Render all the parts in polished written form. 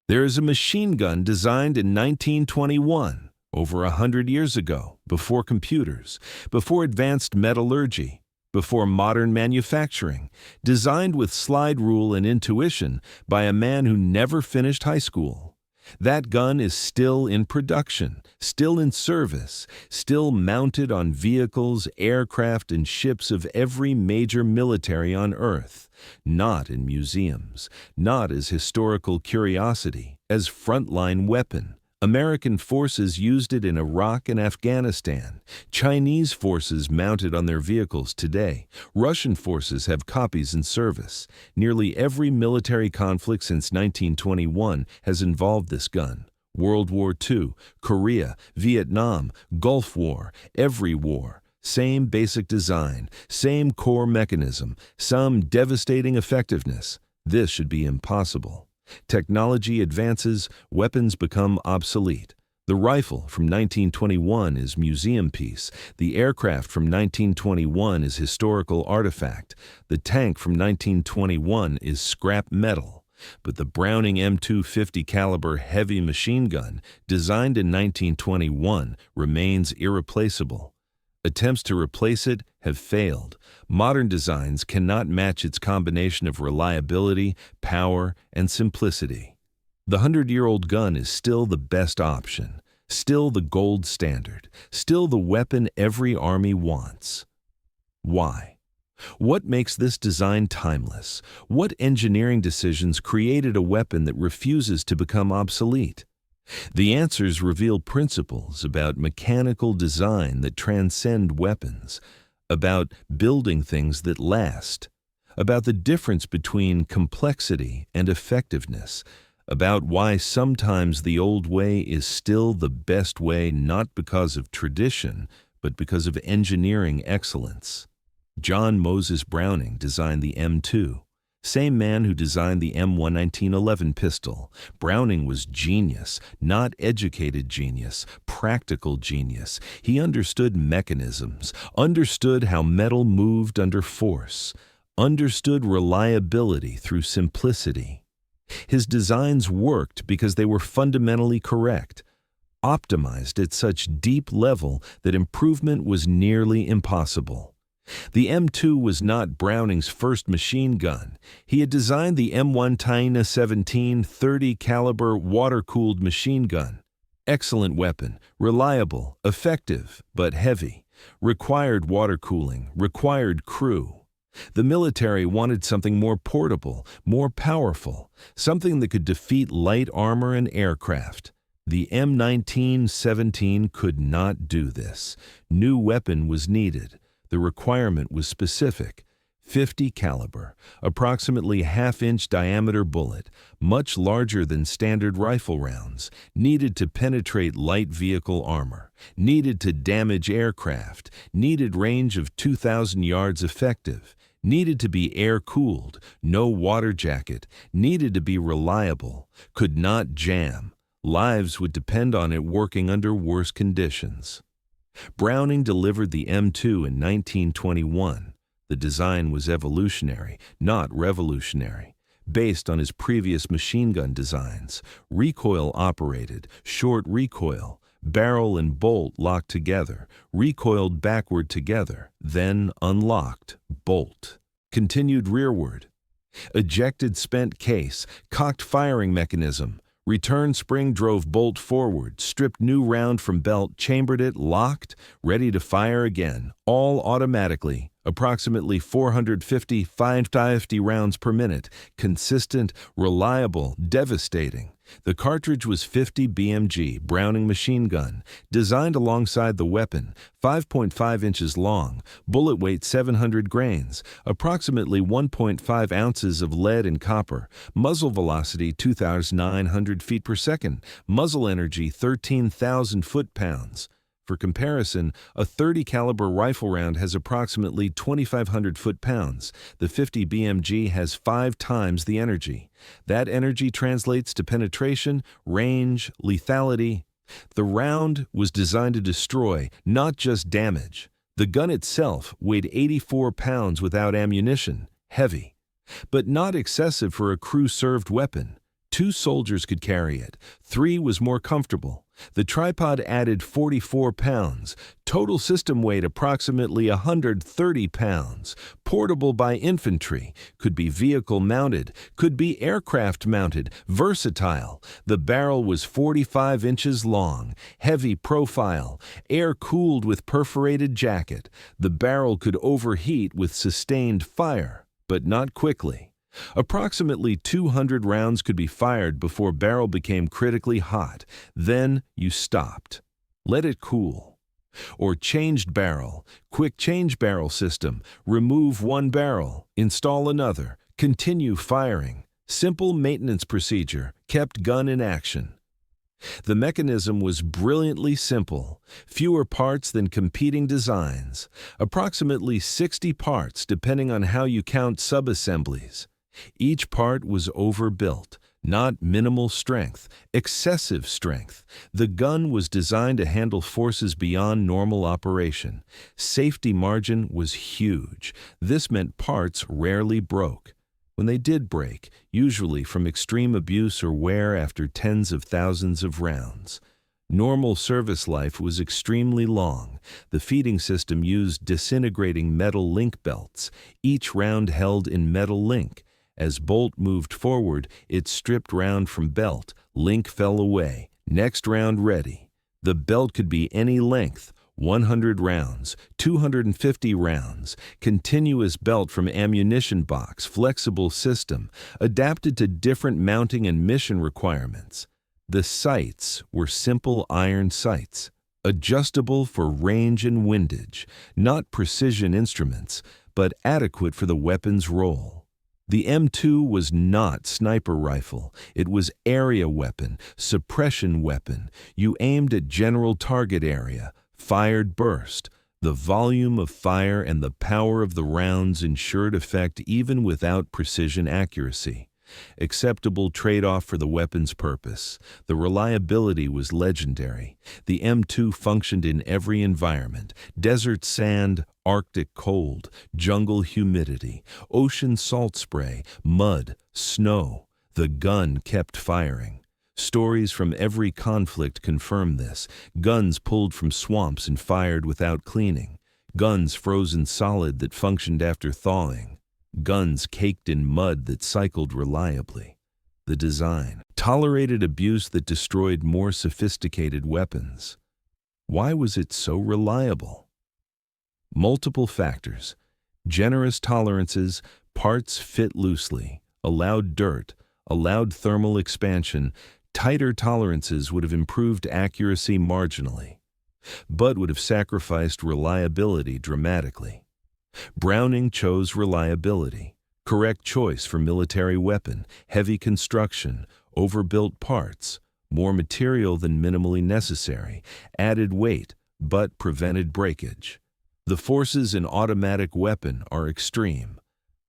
There is a machine gun designed in 1921, over 100 years ago, before computers, before advanced metallurgy, before modern manufacturing, designed with slide rule and intuition by a man who never finished high school. That gun is still in production, still in service, still mounted on vehicles, aircraft, and ships of every major military on Earth, not in museums, not as historical curiosity, as frontline weapon. American forces used it in Iraq and Afghanistan. Chinese forces mount it on their vehicles today. Russian forces have copies in service. Nearly every military conflict since 1921 has involved this gun. World War II, Korea, Vietnam, Gulf War, every war. Same basic design, same core mechanism, some devastating effectiveness. This should be impossible. Technology advances, weapons become obsolete. The rifle from 1921 is museum piece. The aircraft from 1921 is historical artifact. The tank from 1921 is scrap metal. But the Browning M250 caliber heavy machine gun, designed in 1921, remains irreplaceable. Attempts to replace it have failed. Modern designs cannot match its combination of reliability, power, and simplicity. The 100-year-old gun is still the best option, still the gold standard, still the weapon every army wants. Why? What makes this design timeless? What engineering decisions created a weapon that refuses to become obsolete? The answers reveal principles about mechanical design that transcend weapons, about building things that last, about the difference between complexity and effectiveness, about why sometimes the old way is still the best way not because of tradition, but because of engineering excellence. John Moses Browning designed the M2. Same man who designed the M1 pistol. Browning was genius, not educated genius, practical genius. He understood mechanisms, understood how metal moved under force, understood reliability through simplicity. His designs worked because they were fundamentally correct, optimized at such deep level that improvement was nearly impossible. The M2 was not Browning's first machine gun. He had designed the M1 Taina 17 30 caliber water-cooled machine gun. Excellent weapon, reliable, effective, but heavy. Required water cooling, required crew. The military wanted something more portable, more powerful, something that could defeat light armor and aircraft. The M1917 could not do this. New weapon was needed. The requirement was specific. 50 caliber, approximately half-inch diameter bullet, much larger than standard rifle rounds, needed to penetrate light vehicle armor, needed to damage aircraft, needed range of 2,000 yards effective, needed to be air-cooled, no water jacket, needed to be reliable, could not jam. Lives would depend on it working under worse conditions. Browning delivered the M2 in 1921. The design was evolutionary, not revolutionary, based on his previous machine gun designs. Recoil operated, short recoil, barrel and bolt locked together, recoiled backward together, then unlocked, bolt. Continued rearward. Ejected spent case, cocked firing mechanism. Return spring drove bolt forward, stripped new round from belt, chambered it, locked, ready to fire again, all automatically, approximately 450 rounds per minute, consistent, reliable, devastating. The cartridge was 50 BMG Browning machine gun, designed alongside the weapon, 5.5 inches long, bullet weight 700 grains, approximately 1.5 ounces of lead and copper, muzzle velocity 2,900 feet per second, muzzle energy 13,000 foot-pounds. For comparison, a 30 caliber rifle round has approximately 2,500 foot-pounds. The 50 BMG has 5 times the energy. That energy translates to penetration, range, lethality. The round was designed to destroy, not just damage. The gun itself weighed 84 pounds without ammunition, heavy, but not excessive for a crew-served weapon. 2 soldiers could carry it. 3 was more comfortable. The tripod added 44 pounds. Total system weight approximately 130 pounds. Portable by infantry. Could be vehicle mounted. Could be aircraft mounted. Versatile. The barrel was 45 inches long. Heavy profile. Air-cooled with perforated jacket. The barrel could overheat with sustained fire, but not quickly. Approximately 200 rounds could be fired before barrel became critically hot. Then you stopped. Let it cool. Or changed barrel, quick change barrel system. Remove one barrel, install another, continue firing. Simple maintenance procedure, kept gun in action. The mechanism was brilliantly simple, fewer parts than competing designs, approximately 60 parts depending on how you count subassemblies. Each part was overbuilt, not minimal strength, excessive strength. The gun was designed to handle forces beyond normal operation. Safety margin was huge. This meant parts rarely broke. When they did break, usually from extreme abuse or wear after tens of thousands of rounds. Normal service life was extremely long. The feeding system used disintegrating metal link belts, each round held in metal link. As bolt moved forward, it stripped round from belt. Link fell away. Next round ready. The belt could be any length, 100 rounds, 250 rounds, continuous belt from ammunition box, flexible system, adapted to different mounting and mission requirements. The sights were simple iron sights, adjustable for range and windage, not precision instruments, but adequate for the weapon's role. The M2 was not sniper rifle. It was area weapon, suppression weapon. You aimed at general target area, fired burst. The volume of fire and the power of the rounds ensured effect even without precision accuracy. Acceptable trade-off for the weapon's purpose. The reliability was legendary. The M2 functioned in every environment: desert sand, Arctic cold, jungle humidity, ocean salt spray, mud, snow. The gun kept firing. Stories from every conflict confirm this. Guns pulled from swamps and fired without cleaning. Guns frozen solid that functioned after thawing. Guns caked in mud that cycled reliably. The design tolerated abuse that destroyed more sophisticated weapons. Why was it so reliable? Multiple factors. Generous tolerances, parts fit loosely, allowed dirt, allowed thermal expansion. Tighter tolerances would have improved accuracy marginally, but would have sacrificed reliability dramatically. Browning chose reliability. Correct choice for military weapon, heavy construction, overbuilt parts, more material than minimally necessary, added weight, but prevented breakage. The forces in automatic weapon are extreme.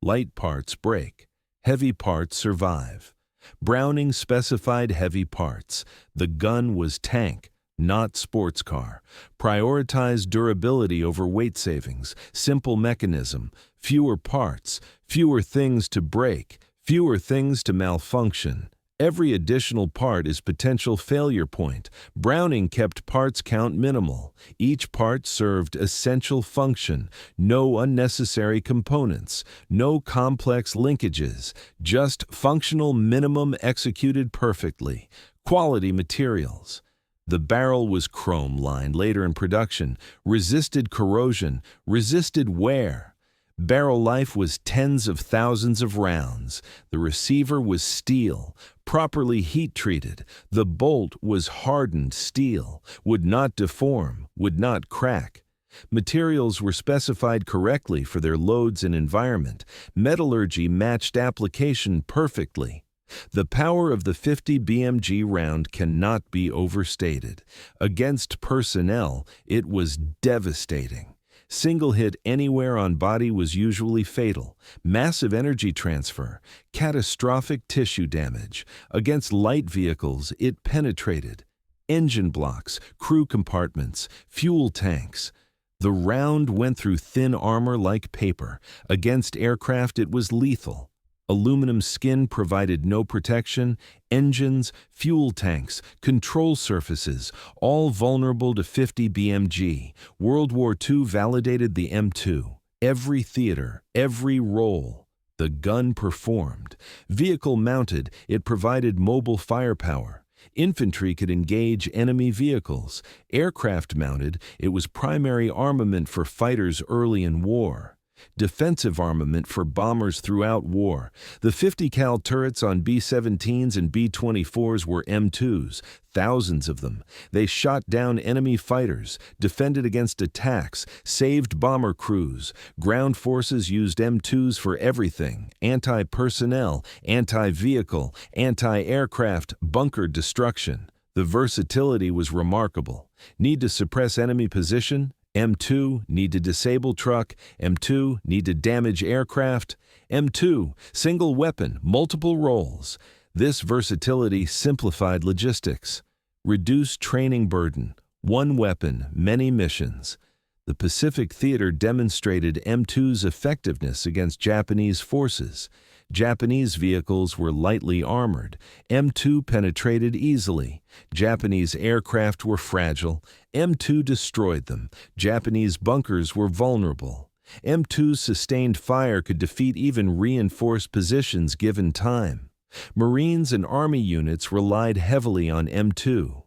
Light parts break, heavy parts survive. Browning specified heavy parts. The gun was tank, not sports car. Prioritized durability over weight savings. Simple mechanism. Fewer parts. Fewer things to break. Fewer things to malfunction. Every additional part is potential failure point. Browning kept parts count minimal. Each part served essential function. No unnecessary components. No complex linkages. Just functional minimum executed perfectly. Quality materials. The barrel was chrome-lined later in production, resisted corrosion, resisted wear. Barrel life was tens of thousands of rounds. The receiver was steel, properly heat-treated. The bolt was hardened steel, would not deform, would not crack. Materials were specified correctly for their loads and environment. Metallurgy matched application perfectly. The power of the 50 BMG round cannot be overstated. Against personnel, it was devastating. Single hit anywhere on body was usually fatal. Massive energy transfer, catastrophic tissue damage. Against light vehicles, it penetrated. Engine blocks, crew compartments, fuel tanks. The round went through thin armor like paper. Against aircraft, it was lethal. Aluminum skin provided no protection, engines, fuel tanks, control surfaces, all vulnerable to 50 BMG. World War II validated the M2. Every theater, every role. The gun performed. Vehicle mounted, it provided mobile firepower. Infantry could engage enemy vehicles. Aircraft mounted, it was primary armament for fighters early in war. Defensive armament for bombers throughout war. The 50 cal turrets on B-17s and B-24s were M2s, thousands of them. They shot down enemy fighters, defended against attacks, saved bomber crews. Ground forces used M2s for everything: anti-personnel, anti-vehicle, anti-aircraft, bunker destruction. The versatility was remarkable. Need to suppress enemy position? M2, need to disable truck. M2, need to damage aircraft. M2, single weapon, multiple roles. This versatility simplified logistics. Reduced training burden. One weapon, many missions. The Pacific Theater demonstrated M2's effectiveness against Japanese forces. Japanese vehicles were lightly armored. M2 penetrated easily. Japanese aircraft were fragile. M2 destroyed them. Japanese bunkers were vulnerable. M2's sustained fire could defeat even reinforced positions given time. Marines and Army units relied heavily on M2.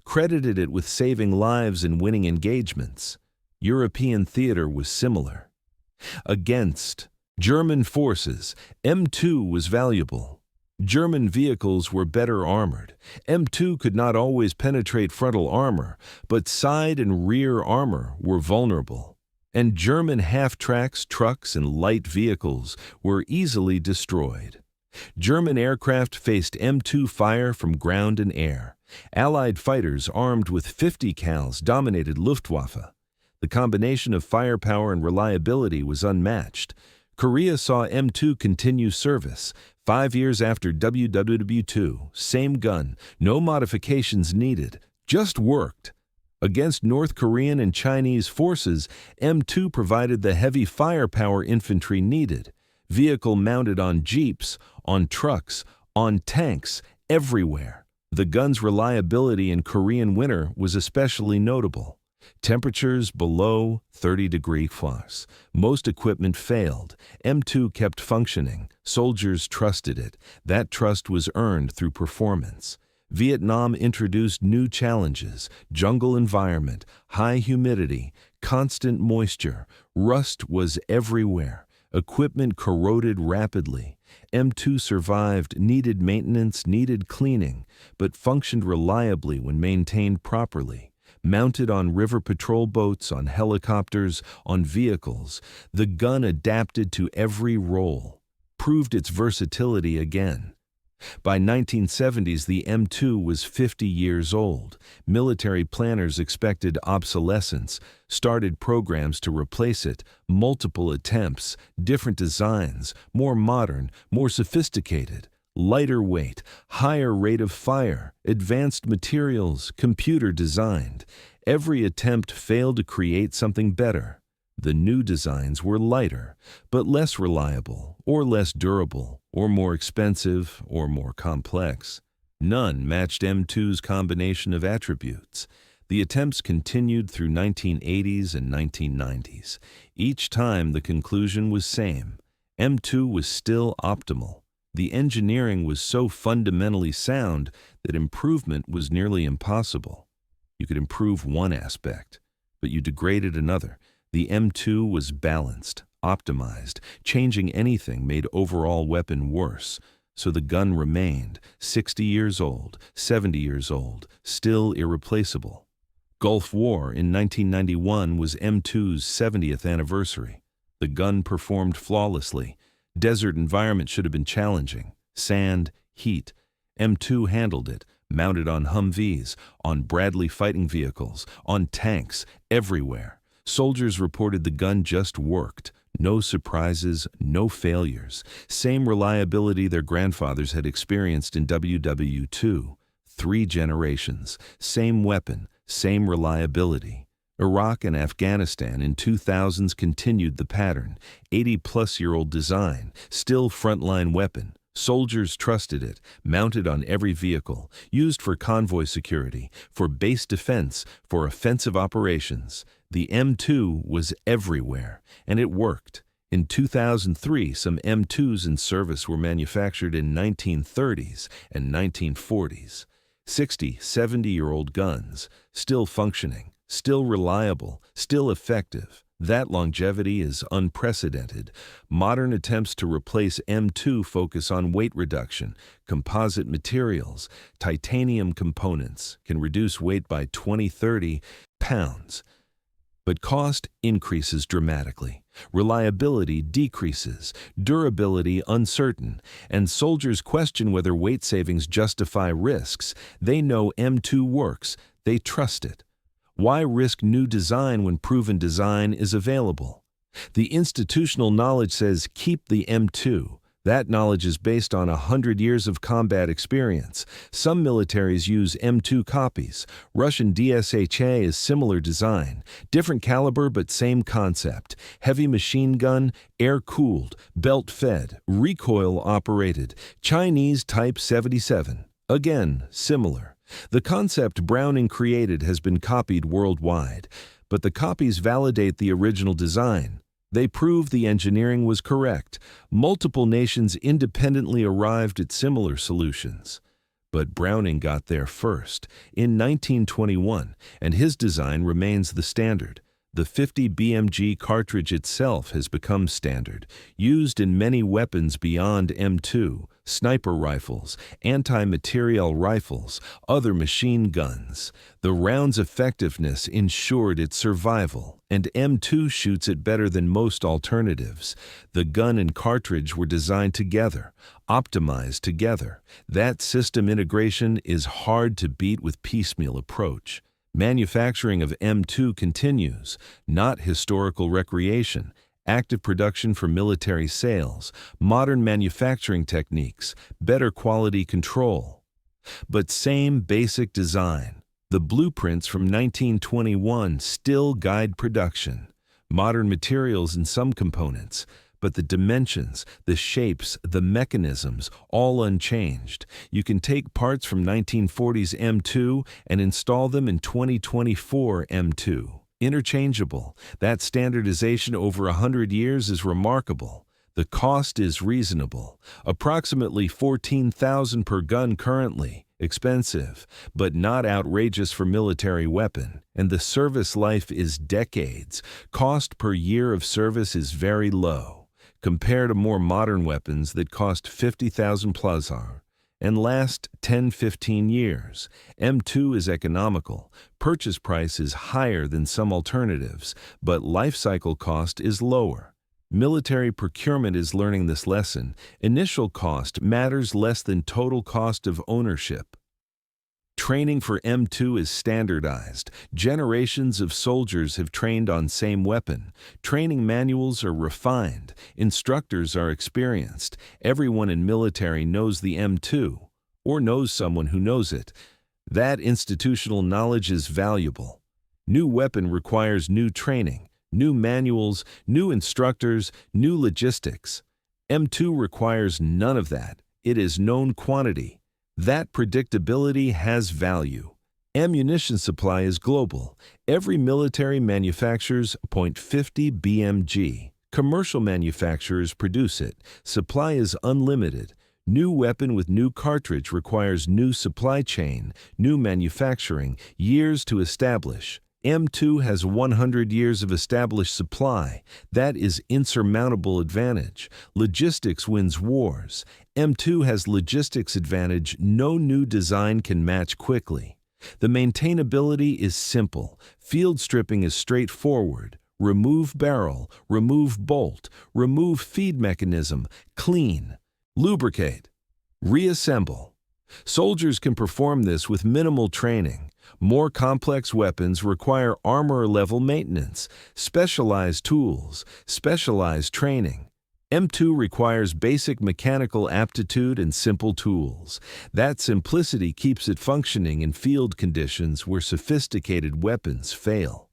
Credited it with saving lives and winning engagements. European theater was similar. Against German forces, M2 was valuable. German vehicles were better armored. M2 could not always penetrate frontal armor, but side and rear armor were vulnerable. And German half-tracks, trucks, and light vehicles were easily destroyed. German aircraft faced M2 fire from ground and air. Allied fighters armed with 50 cals dominated Luftwaffe. The combination of firepower and reliability was unmatched. Korea saw M2 continue service. 5 years after WWW2, same gun, no modifications needed, just worked. Against North Korean and Chinese forces, M2 provided the heavy firepower infantry needed. Vehicle mounted on jeeps, on trucks, on tanks, everywhere. The gun's reliability in Korean winter was especially notable. Temperatures below 30°C. Most equipment failed. M2 kept functioning. Soldiers trusted it. That trust was earned through performance. Vietnam introduced new challenges: jungle environment, high humidity, constant moisture. Rust was everywhere. Equipment corroded rapidly. M2 survived, needed maintenance, needed cleaning, but functioned reliably when maintained properly. Mounted on river patrol boats, on helicopters, on vehicles, the gun adapted to every role, proved its versatility again. By 1970s, the M2 was 50 years old. Military planners expected obsolescence, started programs to replace it, multiple attempts, different designs, more modern, more sophisticated. Lighter weight, higher rate of fire, advanced materials, computer designed. Every attempt failed to create something better. The new designs were lighter, but less reliable, or less durable, or more expensive, or more complex. None matched M2's combination of attributes. The attempts continued through 1980s and 1990s. Each time the conclusion was same. M2 was still optimal. The engineering was so fundamentally sound that improvement was nearly impossible. You could improve one aspect, but you degraded another. The M2 was balanced, optimized. Changing anything made overall weapon worse. So the gun remained 60 years old, 70 years old, still irreplaceable. Gulf War in 1991 was M2's 70th anniversary. The gun performed flawlessly. Desert environment should have been challenging. Sand, heat. M2 handled it, mounted on Humvees, on Bradley fighting vehicles, on tanks, everywhere. Soldiers reported the gun just worked. No surprises, no failures. Same reliability their grandfathers had experienced in WW2. 3 generations. Same weapon, same reliability. Iraq and Afghanistan in 2000s continued the pattern. 80-plus-year-old design, still frontline weapon. Soldiers trusted it, mounted on every vehicle, used for convoy security, for base defense, for offensive operations. The M2 was everywhere, and it worked. In 2003, some M2s in service were manufactured in 1930s and 1940s. 60, 70-year-old guns, still functioning, still reliable, still effective. That longevity is unprecedented. Modern attempts to replace M2 focus on weight reduction, composite materials, titanium components can reduce weight by 20-30 pounds. But cost increases dramatically. Reliability decreases, durability uncertain, and soldiers question whether weight savings justify risks. They know M2 works. They trust it. Why risk new design when proven design is available? The institutional knowledge says keep the M2. That knowledge is based on 100 years of combat experience. Some militaries use M2 copies. Russian DSHA is similar design. Different caliber but same concept. Heavy machine gun, air-cooled, belt-fed, recoil-operated. Chinese Type 77. Again, similar. The concept Browning created has been copied worldwide, but the copies validate the original design. They prove the engineering was correct. Multiple nations independently arrived at similar solutions. But Browning got there first, in 1921, and his design remains the standard. The 50 BMG cartridge itself has become standard, used in many weapons beyond M2, sniper rifles, anti-materiel rifles, other machine guns. The round's effectiveness ensured its survival, and M2 shoots it better than most alternatives. The gun and cartridge were designed together, optimized together. That system integration is hard to beat with piecemeal approach. Manufacturing of M2 continues, not historical recreation, active production for military sales, modern manufacturing techniques, better quality control. But same basic design. The blueprints from 1921 still guide production. Modern materials in some components, but the dimensions, the shapes, the mechanisms, all unchanged. You can take parts from 1940s M2 and install them in 2024 M2. Interchangeable. That standardization over 100 years is remarkable. The cost is reasonable. Approximately $14,000 per gun currently. Expensive, but not outrageous for military weapon. And the service life is decades. Cost per year of service is very low. Compare to more modern weapons that cost $50,000 plus and last 10-15 years. M2 is economical. Purchase price is higher than some alternatives, but life cycle cost is lower. Military procurement is learning this lesson. Initial cost matters less than total cost of ownership. Training for M2 is standardized. Generations of soldiers have trained on same weapon. Training manuals are refined. Instructors are experienced. Everyone in military knows the M2, or knows someone who knows it. That institutional knowledge is valuable. New weapon requires new training, new manuals, new instructors, new logistics. M2 requires none of that. It is known quantity. That predictability has value. Ammunition supply is global. Every military manufactures .50 BMG. Commercial manufacturers produce it. Supply is unlimited. New weapon with new cartridge requires new supply chain, new manufacturing, years to establish. M2 has 100 years of established supply. That is insurmountable advantage. Logistics wins wars. M2 has logistics advantage no new design can match quickly. The maintainability is simple. Field stripping is straightforward. Remove barrel, remove bolt, remove feed mechanism, clean, lubricate, reassemble. Soldiers can perform this with minimal training. More complex weapons require armor-level maintenance, specialized tools, specialized training. M2 requires basic mechanical aptitude and simple tools. That simplicity keeps it functioning in field conditions where sophisticated weapons fail.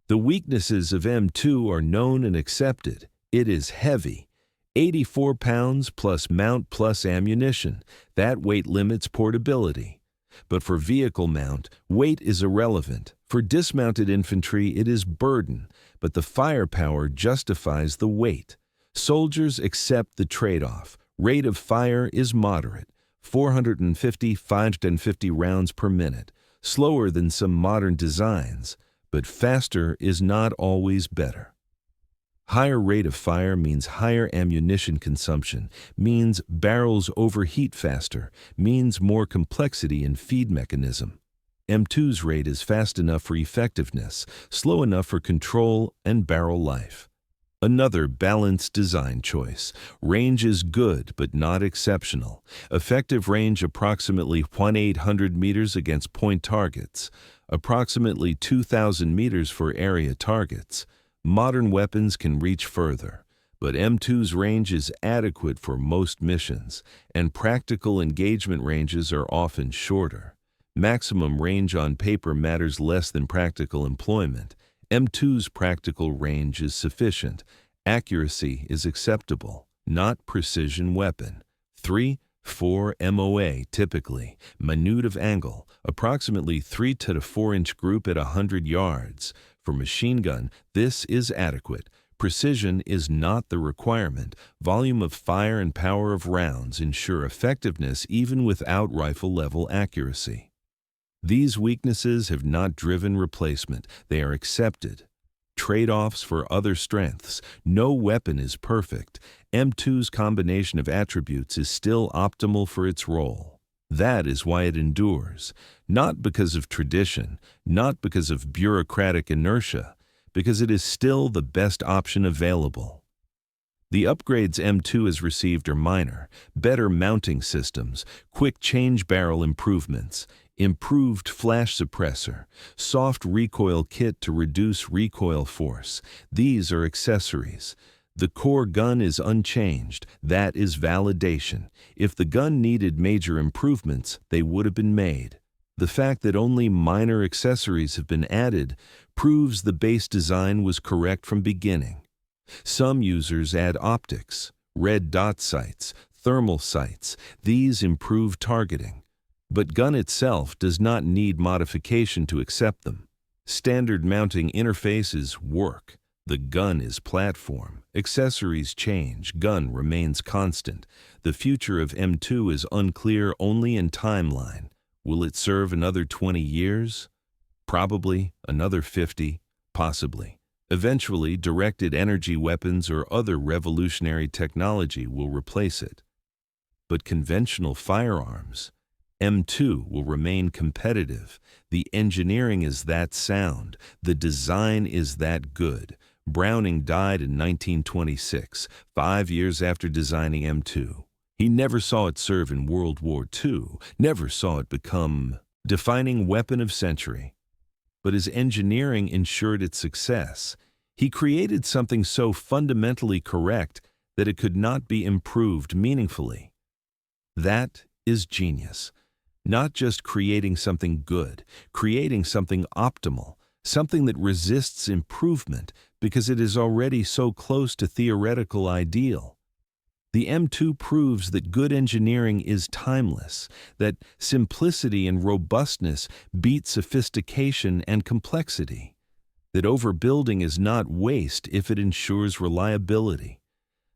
The weaknesses of M2 are known and accepted. It is heavy, 84 pounds plus mount plus ammunition. That weight limits portability. But for vehicle mount, weight is irrelevant. For dismounted infantry, it is burden, but the firepower justifies the weight. Soldiers accept the trade-off. Rate of fire is moderate, 450 rounds per minute, slower than some modern designs, but faster is not always better. Higher rate of fire means higher ammunition consumption, means barrels overheat faster, means more complexity in feed mechanism. M2's rate is fast enough for effectiveness, slow enough for control and barrel life. Another balanced design choice. Range is good but not exceptional. Effective range approximately 1,800 meters against point targets, approximately 2,000 meters for area targets. Modern weapons can reach further, but M2's range is adequate for most missions, and practical engagement ranges are often shorter. Maximum range on paper matters less than practical employment. M2's practical range is sufficient. Accuracy is acceptable, not precision weapon. 3-4 MOA typically. Minute of angle, approximately 3 to 4 inch group at 100 yards. For machine gun, this is adequate. Precision is not the requirement. Volume of fire and power of rounds ensure effectiveness even without rifle-level accuracy. These weaknesses have not driven replacement. They are accepted. Trade-offs for other strengths. No weapon is perfect. M2's combination of attributes is still optimal for its role. That is why it endures. Not because of tradition, not because of bureaucratic inertia, because it is still the best option available. The upgrades M2 has received are minor: better mounting systems, quick change barrel improvements, improved flash suppressor, soft recoil kit to reduce recoil force. These are accessories. The core gun is unchanged. That is validation. If the gun needed major improvements, they would have been made. The fact that only minor accessories have been added proves the base design was correct from beginning. Some users add optics, red dot sights, thermal sights. These improve targeting. But gun itself does not need modification to accept them. Standard mounting interfaces work. The gun is platform. Accessories change. Gun remains constant. The future of M2 is unclear only in timeline. Will it serve another 20 years? Probably. Another 50? Possibly. Eventually, directed energy weapons or other revolutionary technology will replace it. But conventional firearms, M2 will remain competitive. The engineering is that sound. The design is that good. Browning died in 1926, 5 years after designing M2. He never saw it serve in World War II, never saw it become defining weapon of century. But his engineering ensured its success. He created something so fundamentally correct that it could not be improved meaningfully. That is genius. Not just creating something good, creating something optimal, something that resists improvement because it is already so close to theoretical ideal. The M2 proves that good engineering is timeless, that simplicity and robustness beat sophistication and complexity, that overbuilding is not waste if it ensures reliability,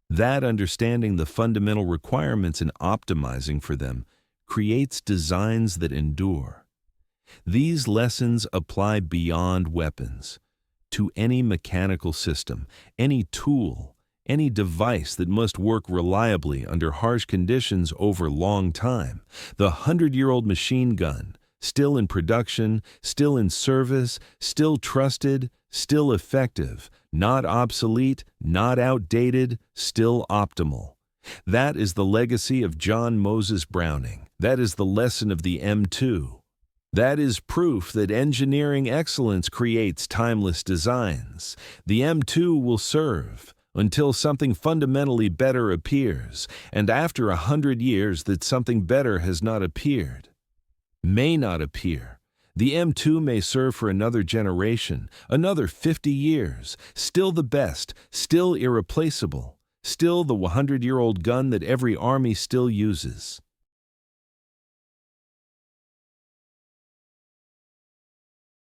that understanding the fundamental requirements and optimizing for them creates designs that endure. These lessons apply beyond weapons, to any mechanical system, any tool, any device that must work reliably under harsh conditions over long time. The 100-year-old machine gun, still in production, still in service, still trusted, still effective, not obsolete, not outdated, still optimal. That is the legacy of John Moses Browning. That is the lesson of the M2. That is proof that engineering excellence creates timeless designs. The M2 will serve until something fundamentally better appears, and after 100 years that something better has not appeared, may not appear. The M2 may serve for another generation, another 50 years, still the best, still irreplaceable, still the 100-year-old gun that every army still uses.